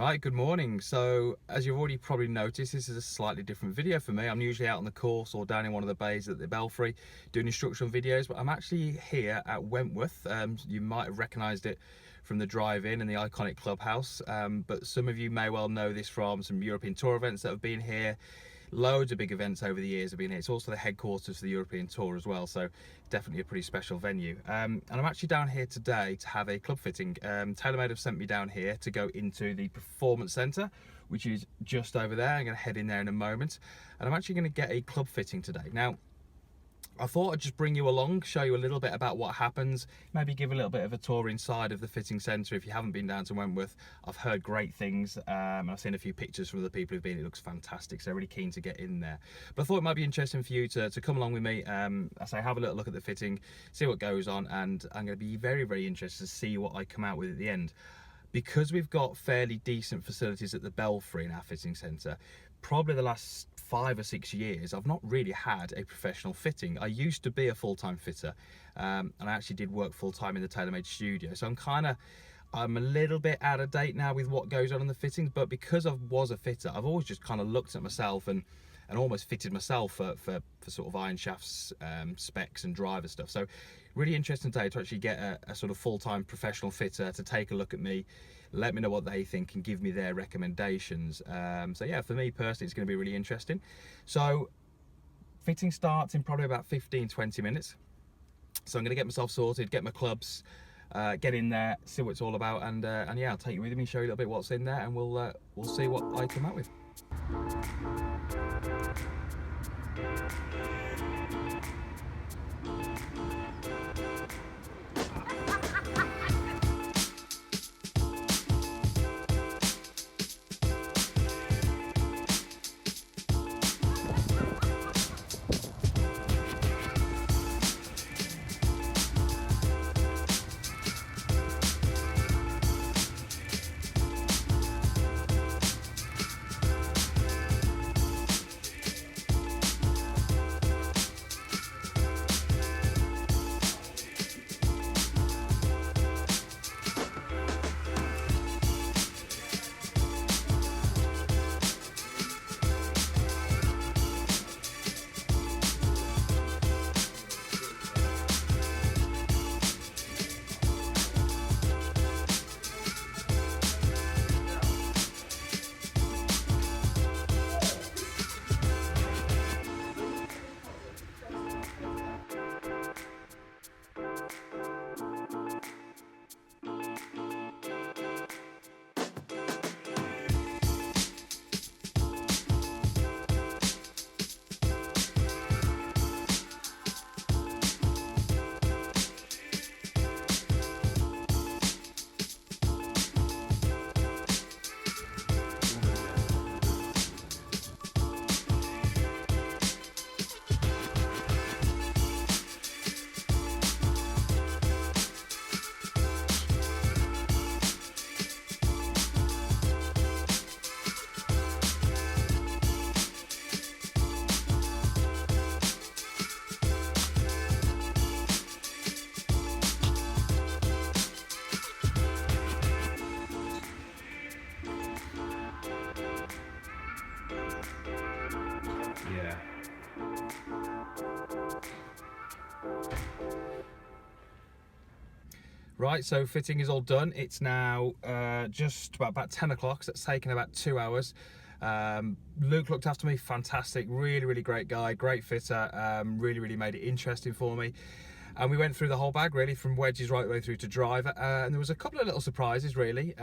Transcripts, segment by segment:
Right, good morning. So as you've already probably noticed, this is a slightly different video for me. I'm usually out on the course or down in one of the bays at the Belfry doing instructional videos, but I'm actually here at Wentworth. You might have recognised it from the drive-in and the iconic clubhouse, but some of you may well know this from some European Tour events that have been here. Loads of big events over the years have been here. It's also the headquarters for the European Tour as well, so definitely a pretty special venue. And I'm actually down here today to have a club fitting. TaylorMade have sent me down here to go into the Performance Centre, which is just over there. I'm going to head in there in a moment, and I'm actually going to get a club fitting today. Now, I thought I'd just bring you along, show you a little bit about what happens, maybe give a little bit of a tour inside of the fitting centre if you haven't been down to Wentworth. I've heard great things, and I've seen a few pictures from the people who've been. It looks fantastic, so really keen to get in there. But I thought it might be interesting for you to come along with me. I say have a little look at the fitting, see what goes on, and I'm going to be very, very interested to see what I come out with at the end. Because we've got fairly decent facilities at the Belfry in our fitting centre, probably the last 5 or 6 years I've not really had a professional fitting. I used to be a full-time fitter, and I actually did work full-time in the TaylorMade studio, so I'm a little bit out of date now with what goes on in the fittings. But because I was a fitter, I've always just kind of looked at myself and almost fitted myself for sort of iron shafts, specs and driver stuff. So really interesting today to actually get a sort of full-time professional fitter to take a look at me, let me know what they think and give me their recommendations. So yeah, for me personally, it's going to be really interesting. So fitting starts in probably about 15-20 minutes. So I'm going to get myself sorted, get my clubs, get in there, see what it's all about, and yeah, I'll take you with me, show you a little bit what's in there, and we'll see what I come out with. Yeah. Right, so fitting is all done. It's now just about 10 o'clock, so it's taken about 2 hours. Luke looked after me, fantastic, really great guy, great fitter, really made it interesting for me. And we went through the whole bag really, from wedges right the way through to driver, and there was a couple of little surprises really.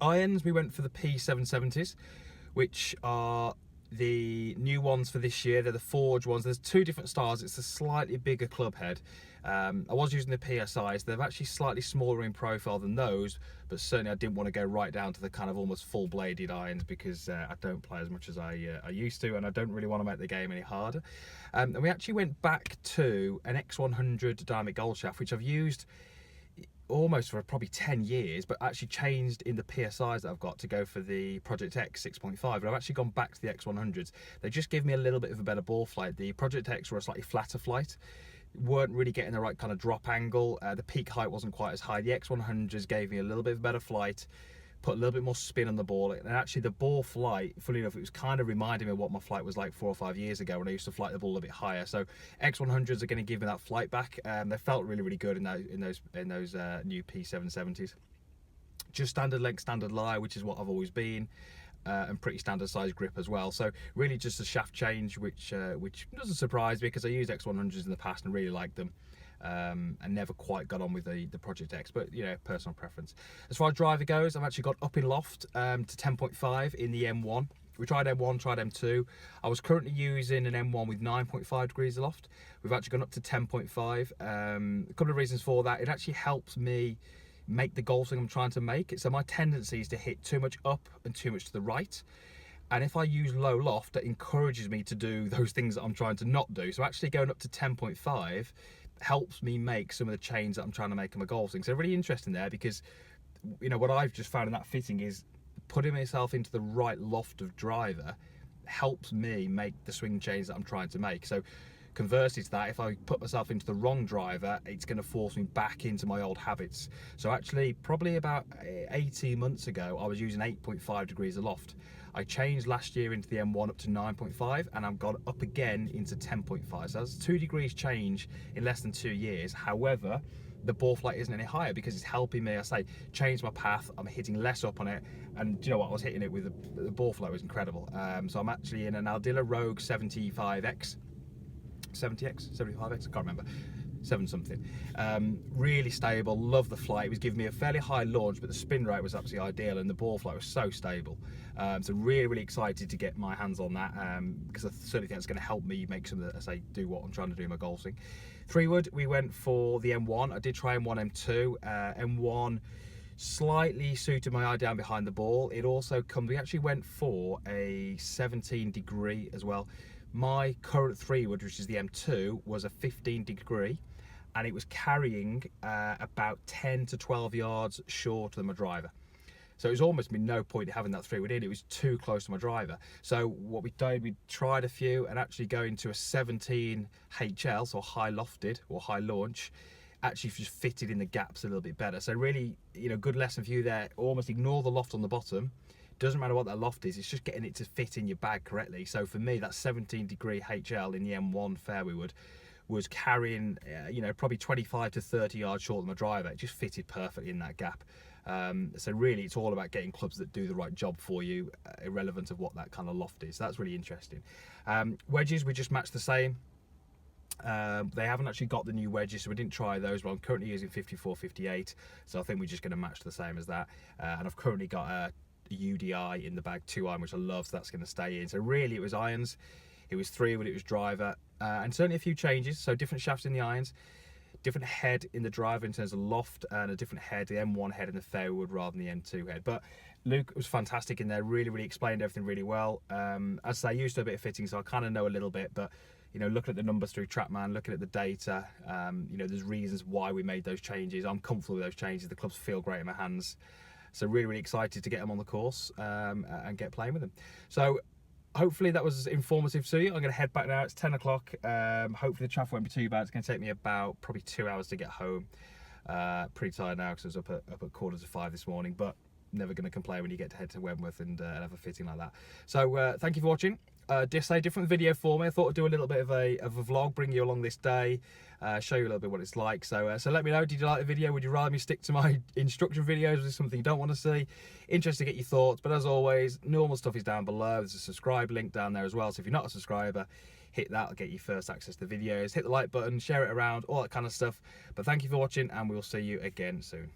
Irons, we went for the P770s, which are the new ones for this year. They're the forge ones. There's two different styles. It's a slightly bigger club head. I was using the PSIs. They're actually slightly smaller in profile than those, but certainly I didn't want to go right down to the kind of almost full bladed irons, because I don't play as much as I used to, and I don't really want to make the game any harder. And we actually went back to an X100 dynamic gold shaft, which I've used almost for probably 10 years, but actually changed in the PSIs that I've got to go for the Project X 6.5, but I've actually gone back to the X100s. They just give me a little bit of a better ball flight. The Project X were a slightly flatter flight, weren't really getting the right kind of drop angle, the peak height wasn't quite as high. The X100s gave me a little bit of better flight, put a little bit more spin on the ball, and actually the ball flight, funny enough, it was kind of reminding me of what my flight was like 4 or 5 years ago when I used to flight the ball a bit higher. So X100s are going to give me that flight back. They felt really good in those new P770s. Just standard length, standard lie, which is what I've always been. And pretty standard size grip as well. So really just a shaft change, which doesn't surprise me because I used X100s in the past and really liked them. And never quite got on with the Project X, but you know, personal preference. As far as driver goes, I've actually got up in loft to 10.5 in the M1. We tried M1, tried M2. I was currently using an M1 with 9.5 degrees of loft. We've actually gone up to 10.5. A couple of reasons for that. It actually helps me make the golf swing I'm trying to make. So my tendency is to hit too much up and too much to the right. And if I use low loft, it encourages me to do those things that I'm trying to not do. So actually going up to 10.5 helps me make some of the change that I'm trying to make in my golf swing. So really interesting there, because you know what I've just found in that fitting is putting myself into the right loft of driver helps me make the swing change that I'm trying to make. So conversely to that, if I put myself into the wrong driver, it's going to force me back into my old habits. So actually, probably about 18 months ago, I was using 8.5 degrees of loft. I changed last year into the M1 up to 9.5, and I've gone up again into 10.5. So that's 2 degrees change in less than 2 years. However, the ball flight isn't any higher because it's helping me, I say, change my path. I'm hitting less up on it, and do you know what? I was hitting it with the ball flow was incredible. So I'm actually in an Aldila Rogue 75X. 70X, 75X, I can't remember, 7 something. Really stable, love the flight. It was giving me a fairly high launch, but the spin rate was absolutely ideal and the ball flight was so stable. So really excited to get my hands on that, because I certainly think it's going to help me make some of the, I say, do what I'm trying to do in my golf swing. 3-wood, we went for the M1. I did try M1, M2. M1 slightly suited my eye down behind the ball. It also comes, we actually went for a 17 degree as well. My current 3-wood, which is the M2, was a 15 degree, and it was carrying about 10 to 12 yards short than my driver. So it was almost been no point having that 3-wood in. It was too close to my driver. So what we did, we tried a few, and actually going to a 17 HL, so high lofted or high launch, actually just fitted in the gaps a little bit better. So really, you know, good lesson for you there. Almost ignore the loft on the bottom. Doesn't matter what that loft is, it's just getting it to fit in your bag correctly. So for me, that 17 degree HL in the M1 fairway wood was carrying, you know, probably 25 to 30 yards short of my driver. It just fitted perfectly in that gap. So really, it's all about getting clubs that do the right job for you, irrelevant of what that kind of loft is. So that's really interesting. Wedges, we just matched the same. They haven't actually got the new wedges, so we didn't try those, but I'm currently using 54, 58. So I think we're just going to match the same as that. And I've currently got a UDI in the bag, 2-iron, which I love, so that's going to stay in. So really, it was irons, it was 3-wood, it was driver, and certainly a few changes. So different shafts in the irons, different head in the driver in terms of loft, and a different head, the M1 head in the fairway wood rather than the M2 head. But Luke was fantastic in there, really explained everything really well. As I say, I used to a bit of fitting, so I kind of know a little bit, but you know, looking at the numbers through TrackMan, looking at the data, you know, there's reasons why we made those changes. I'm comfortable with those changes. The clubs feel great in my hands. So really excited to get them on the course and get playing with them. So hopefully that was informative to you. I'm going to head back now. It's 10 o'clock. Hopefully the traffic won't be too bad. It's going to take me about probably 2 hours to get home. Pretty tired now because I was up at 4:45 this morning, but never going to complain when you get to head to Wentworth and have a fitting like that. So thank you for watching. Just a different video for me. I thought I'd do a little bit of a vlog, bring you along this day, show you a little bit what it's like. So let me know, did you like the video? Would you rather me stick to my instruction videos? Is this something you don't want to see? Interested to get your thoughts, but as always, normal stuff is down below. There's a subscribe link down there as well, so if you're not a subscriber, hit that. I'll get you first access to videos. Hit the like button, share it around, all that kind of stuff. But thank you for watching, and we'll see you again soon.